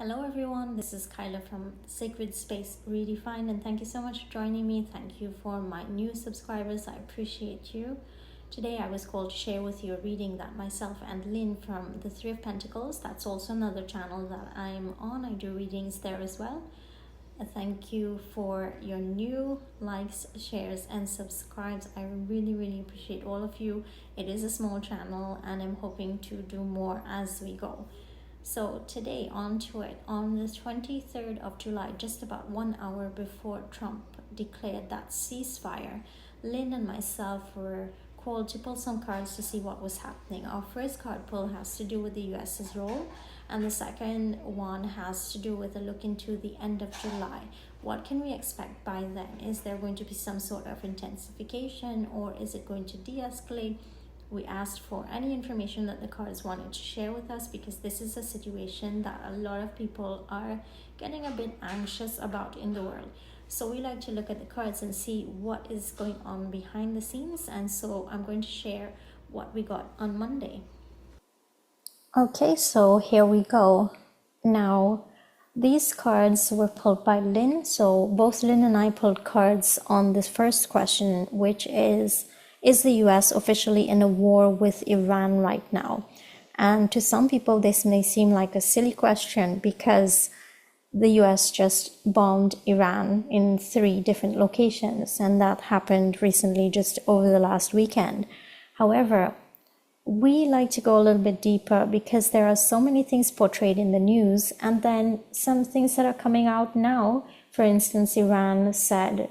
Hello everyone, this is Kyla from Sacred Space Redefined, and thank you so much for joining me. Thank you for my new subscribers. I appreciate you. Today I was called to share with you a reading that myself and Lynn from the Three of Pentacles, that's also another channel that I'm on. I do readings there as well. Thank you for your new likes, shares and subscribes. I really appreciate all of you. It is a small channel and I'm hoping to do more as we go. So today, on to it. On the 23rd of July, just about 1 hour before Trump declared that ceasefire, Lynn and myself were called to pull some cards to see what was happening. Our first card pull has to do with the US's role, and the second one has to do with a look into the end of July. What can we expect by then? Is there going to be some sort of intensification, or is it going to de-escalate? We asked for any information that the cards wanted to share with us, because this is a situation that a lot of people are getting a bit anxious about in the world. So we like to look at the cards and see what is going on behind the scenes. And so I'm going to share what we got on Monday. Okay, so here we go. Now, these cards were pulled by Lynn. So both Lynn and I pulled cards on this first question, which is the US officially in a war with Iran right now? And to some people, this may seem like a silly question because the US just bombed Iran in 3 different locations, and that happened recently just over the last weekend. However, we like to go a little bit deeper because there are so many things portrayed in the news, and then some things that are coming out now. For instance, Iran said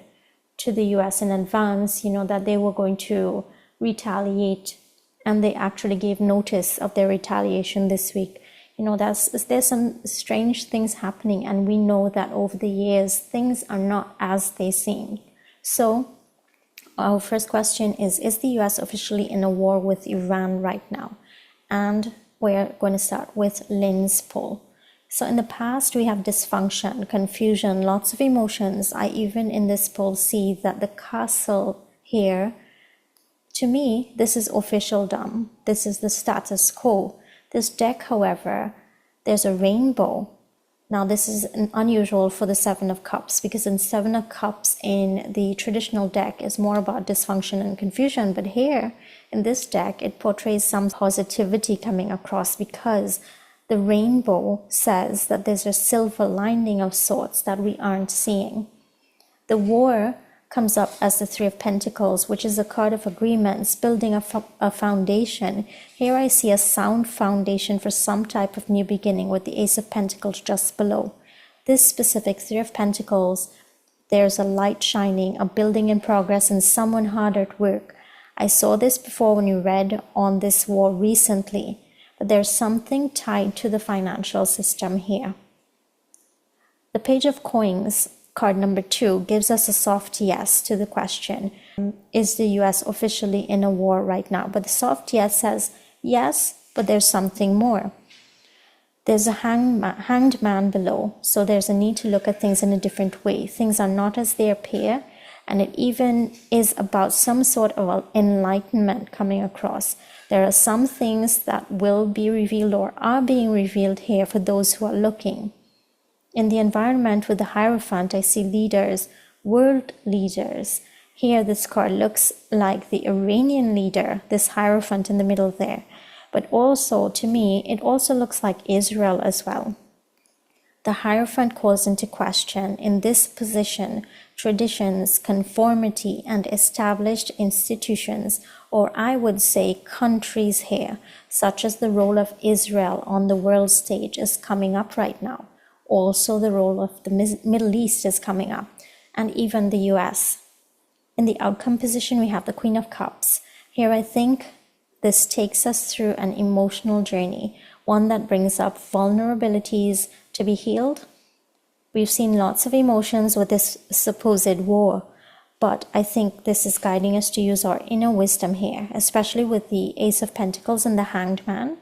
to the US in advance, that they were going to retaliate, and they actually gave notice of their retaliation this week. There's some strange things happening, and we know that over the years things are not as they seem. So our first question is the US officially in a war with Iran right now? And we're going to start with Lynn's pull. So in the past, we have dysfunction, confusion, lots of emotions. I even in this poll see that the castle here, to me, this is officialdom. This is the status quo. This deck, however, there's a rainbow. Now, this is unusual for the Seven of Cups, because in Seven of Cups in the traditional deck is more about dysfunction and confusion. But here in this deck, it portrays some positivity coming across, because the rainbow says that there's a silver lining of sorts that we aren't seeing. The war comes up as the Three of Pentacles, which is a card of agreements, building a foundation. Here I see a sound foundation for some type of new beginning, with the Ace of Pentacles just below. This specific Three of Pentacles, there's a light shining, a building in progress, and someone hard at work. I saw this before when you read on this war recently. There's something tied to the financial system here. The Page of Coins, card number 2, gives us a soft yes to the question, is the US officially in a war right now? But the soft yes says, yes, but there's something more. There's a hanged man below, so there's a need to look at things in a different way. Things are not as they appear, and it even is about some sort of enlightenment coming across. There are some things that will be revealed or are being revealed here for those who are looking. In the environment with the Hierophant, I see leaders, world leaders. Here this card looks like the Iranian leader, this Hierophant in the middle there. But also, to me, it also looks like Israel as well. The Hierophant calls into question, in this position, traditions, conformity, and established institutions, or I would say countries here, such as the role of Israel on the world stage is coming up right now. Also, the role of the Middle East is coming up, and even the US. In the outcome position, we have the Queen of Cups. Here, I think this takes us through an emotional journey, one that brings up vulnerabilities to be healed. We've seen lots of emotions with this supposed war, but I think this is guiding us to use our inner wisdom here, especially with the Ace of Pentacles and the Hanged Man.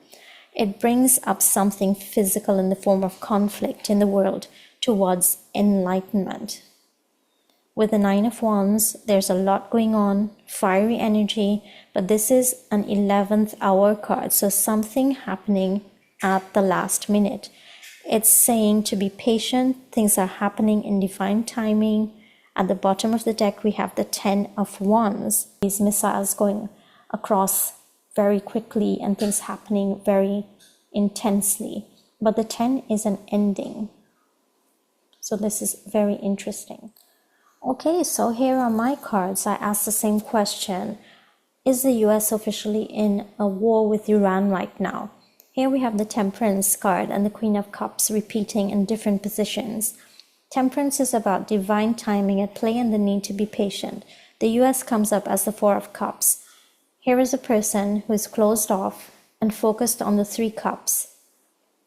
It brings up something physical in the form of conflict in the world towards enlightenment. With the Nine of Wands, there's a lot going on, fiery energy, but this is an 11th hour card, so something happening at the last minute. It's saying to be patient. Things are happening in divine timing. At the bottom of the deck, we have the 10 of Wands. These missiles going across very quickly and things happening very intensely. But the 10 is an ending. So this is very interesting. Okay, so here are my cards. I asked the same question. Is the US officially in a war with Iran right now? Here we have the Temperance card and the Queen of Cups repeating in different positions. Temperance is about divine timing at play and the need to be patient. The US comes up as the Four of Cups. Here is a person who is closed off and focused on the 3 cups.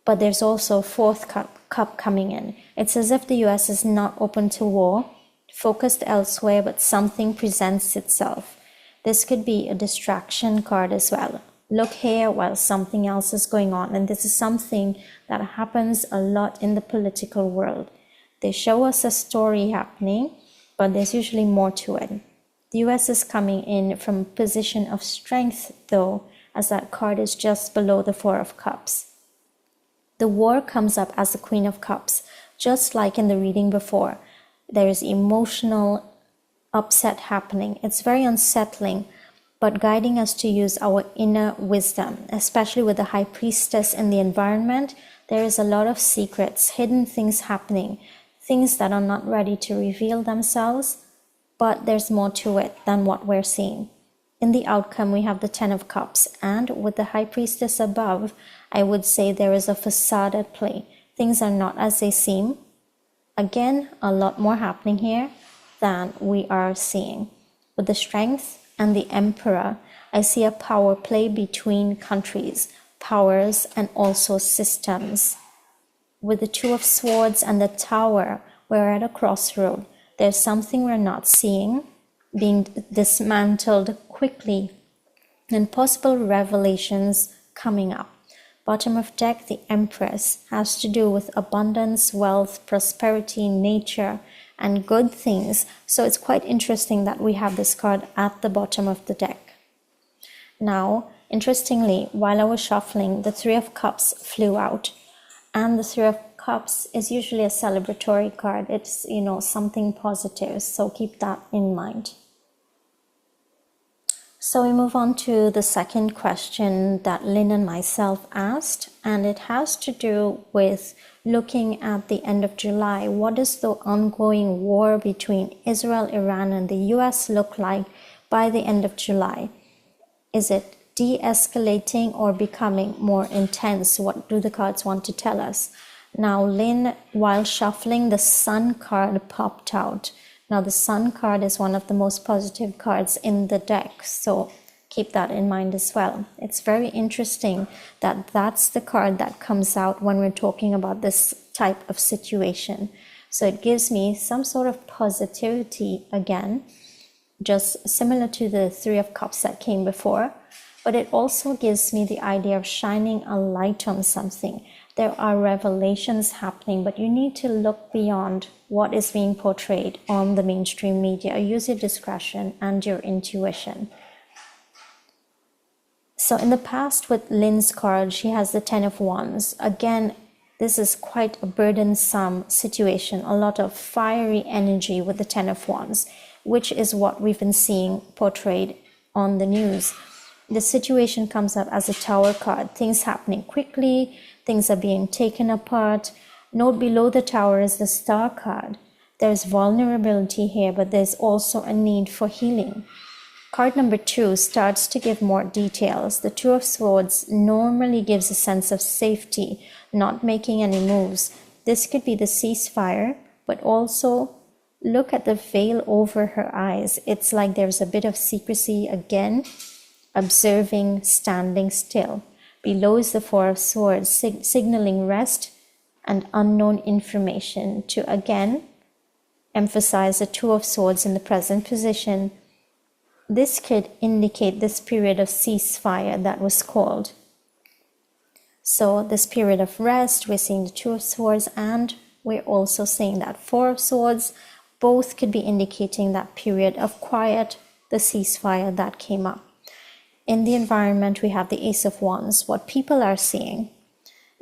But there's also a 4th cup coming in. It's as if the US is not open to war, focused elsewhere, but something presents itself. This could be a distraction card as well. Look here while something else is going on. And this is something that happens a lot in the political world. They show us a story happening, but there's usually more to it. The US is coming in from a position of strength, though, as that card is just below the 4 of Cups. The war comes up as the Queen of Cups, just like in the reading before. There is emotional upset happening. It's very unsettling, but guiding us to use our inner wisdom, especially with the High Priestess in the environment. There is a lot of secrets, hidden things happening, things that are not ready to reveal themselves, but there's more to it than what we're seeing. In the outcome, we have the 10 of Cups, and with the High Priestess above, I would say there is a facade at play. Things are not as they seem. Again, a lot more happening here than we are seeing. With the Strength and the Emperor, I see a power play between countries, powers, and also systems. With the 2 of Swords and the Tower, we're at a crossroad. There's something we're not seeing being dismantled quickly, and possible revelations coming up. Bottom of deck, the Empress, has to do with abundance, wealth, prosperity, nature, and good things. So it's quite interesting that we have this card at the bottom of the deck. Now, interestingly, while I was shuffling, the 3 of Cups flew out. And the 3 of Cups is usually a celebratory card. It's, something positive. So keep that in mind. So we move on to the second question that Lynn and myself asked, and it has to do with looking at the end of July. What does the ongoing war between Israel, Iran, and the US look like by the end of July? Is it de-escalating or becoming more intense? What do the cards want to tell us? Now, Lynn, while shuffling, the Sun card popped out. Now, the Sun card is one of the most positive cards in the deck, so keep that in mind as well. It's very interesting that that's the card that comes out when we're talking about this type of situation. So it gives me some sort of positivity again, just similar to the 3 of Cups that came before, but it also gives me the idea of shining a light on something. There are revelations happening, but you need to look beyond what is being portrayed on the mainstream media. Use your discretion and your intuition. So in the past with Lynn's card, she has the 10 of Wands. Again, this is quite a burdensome situation, a lot of fiery energy with the 10 of Wands, which is what we've been seeing portrayed on the news. The situation comes up as a Tower card, things happening quickly, things are being taken apart. Note below the Tower is the Star card. There's vulnerability here, but there's also a need for healing. Card number 2 starts to give more details. The 2 of Swords normally gives a sense of safety, not making any moves. This could be the ceasefire, but also look at the veil over her eyes. It's like there's a bit of secrecy again, observing, standing still. Below is the 4 of Swords, signaling rest and unknown information, to again emphasize the 2 of Swords in the present position. This could indicate this period of ceasefire that was called. So this period of rest, we're seeing the 2 of Swords, and we're also seeing that 4 of Swords. Both could be indicating that period of quiet, the ceasefire that came up. In the environment, we have the Ace of Wands. What people are seeing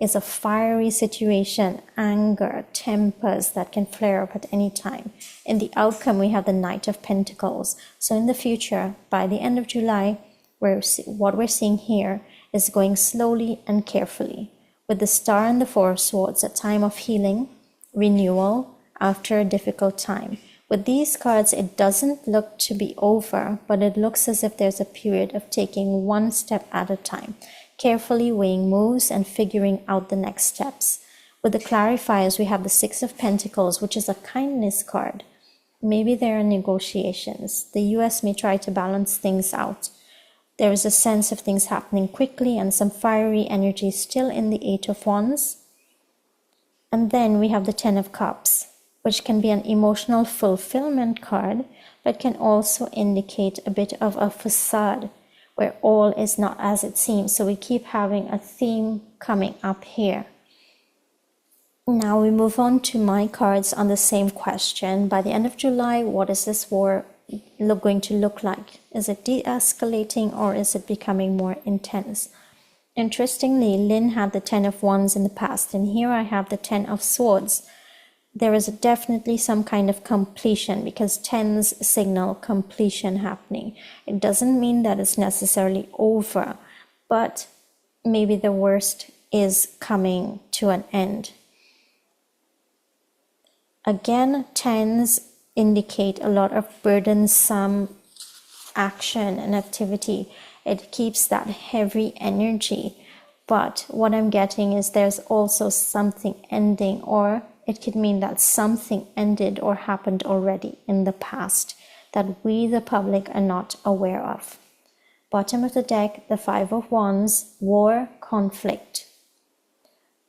is a fiery situation, anger, tempers that can flare up at any time. In the outcome, we have the Knight of Pentacles. So in the future, by the end of July, what we're seeing here is going slowly and carefully. With the Star and the Four of Swords, a time of healing, renewal after a difficult time. With these cards, it doesn't look to be over, but it looks as if there's a period of taking one step at a time, carefully weighing moves and figuring out the next steps. With the clarifiers, we have the Six of Pentacles, which is a kindness card. Maybe there are negotiations. The US may try to balance things out. There is a sense of things happening quickly and some fiery energy still in the Eight of Wands. And then we have the Ten of Cups, which can be an emotional fulfillment card, but can also indicate a bit of a facade where all is not as it seems. So we keep having a theme coming up here. Now we move on to my cards on the same question. By the end of July, what is this war going to look like? Is it de-escalating or is it becoming more intense? Interestingly, Lynn had the Ten of Wands in the past, and here I have the Ten of Swords. There is definitely some kind of completion, because tens signal completion happening. It doesn't mean that it's necessarily over, but maybe the worst is coming to an end. Again, tens indicate a lot of burdensome action and activity. It keeps that heavy energy, but what I'm getting is there's also something ending, or it could mean that something ended or happened already in the past that we, the public, are not aware of. Bottom of the deck, the Five of Wands, war, conflict.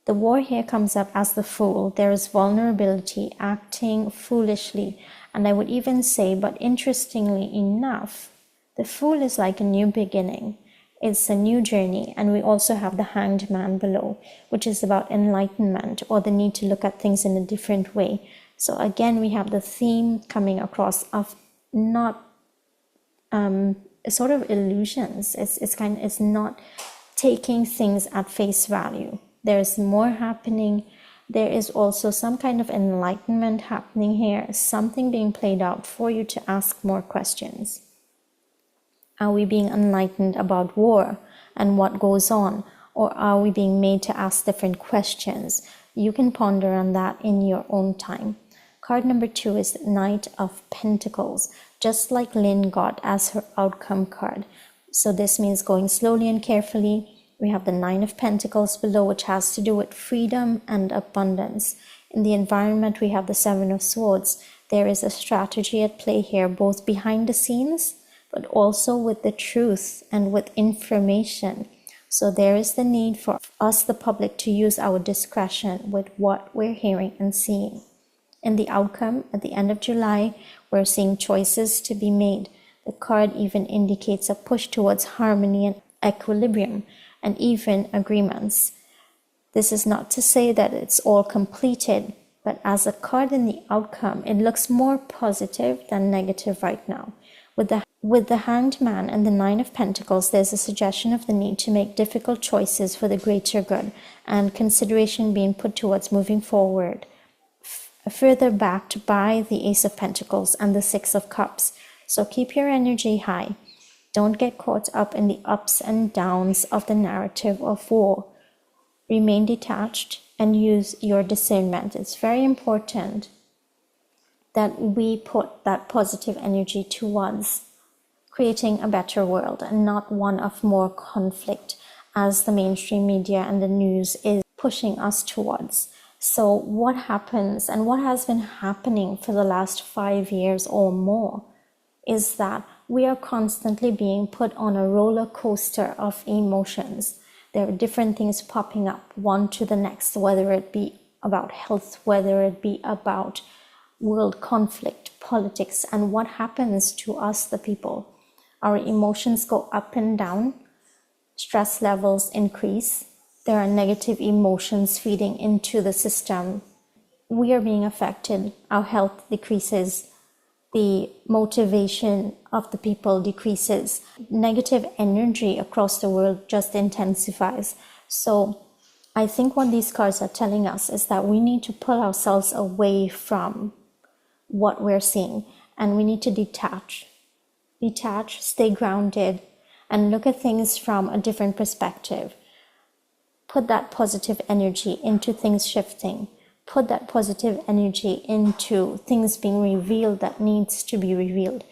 The war here comes up as the Fool. There is vulnerability, acting foolishly, and I would even say, but interestingly enough, the Fool is like a new beginning. It's a new journey, and we also have the Hanged Man below, which is about enlightenment or the need to look at things in a different way. So again, we have the theme coming across of not sort of illusions. It's not taking things at face value. There's more happening. There is also some kind of enlightenment happening here, something being played out for you to ask more questions. Are we being enlightened about war and what goes on? Or are we being made to ask different questions? You can ponder on that in your own time. Card number 2 is Knight of Pentacles, just like Lynn got as her outcome card. So this means going slowly and carefully. We have the Nine of Pentacles below, which has to do with freedom and abundance. In the environment, we have the Seven of Swords. There is a strategy at play here, both behind the scenes, but also with the truth and with information. So there is the need for us, the public, to use our discretion with what we're hearing and seeing. In the outcome, at the end of July, we're seeing choices to be made. The card even indicates a push towards harmony and equilibrium, and even agreements. This is not to say that it's all completed, but as a card in the outcome, it looks more positive than negative right now. With the Hanged Man and the Nine of Pentacles, there's a suggestion of the need to make difficult choices for the greater good, and consideration being put towards moving forward, further backed by the Ace of Pentacles and the Six of Cups. So keep your energy high. Don't get caught up in the ups and downs of the narrative of war. Remain detached and use your discernment. It's very important that we put that positive energy towards creating a better world and not one of more conflict, as the mainstream media and the news is pushing us towards. So what happens and what has been happening for the last 5 years or more is that we are constantly being put on a roller coaster of emotions. There are different things popping up, one to the next, whether it be about health, whether it be about world conflict, politics, and what happens to us, the people. Our emotions go up and down, stress levels increase, there are negative emotions feeding into the system. We are being affected, our health decreases, the motivation of the people decreases, negative energy across the world just intensifies. So I think what these cards are telling us is that we need to pull ourselves away from what we're seeing, and we need to detach, stay grounded, and look at things from a different perspective. Put that positive energy into things shifting. Put that positive energy into things being revealed that needs to be revealed.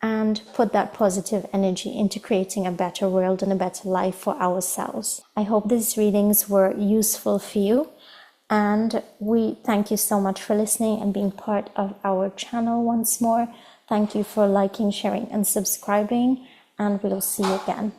And put that positive energy into creating a better world and a better life for ourselves. I hope these readings were useful for you. And we thank you so much for listening and being part of our channel once more. Thank you for liking, sharing, and subscribing. And we'll see you again.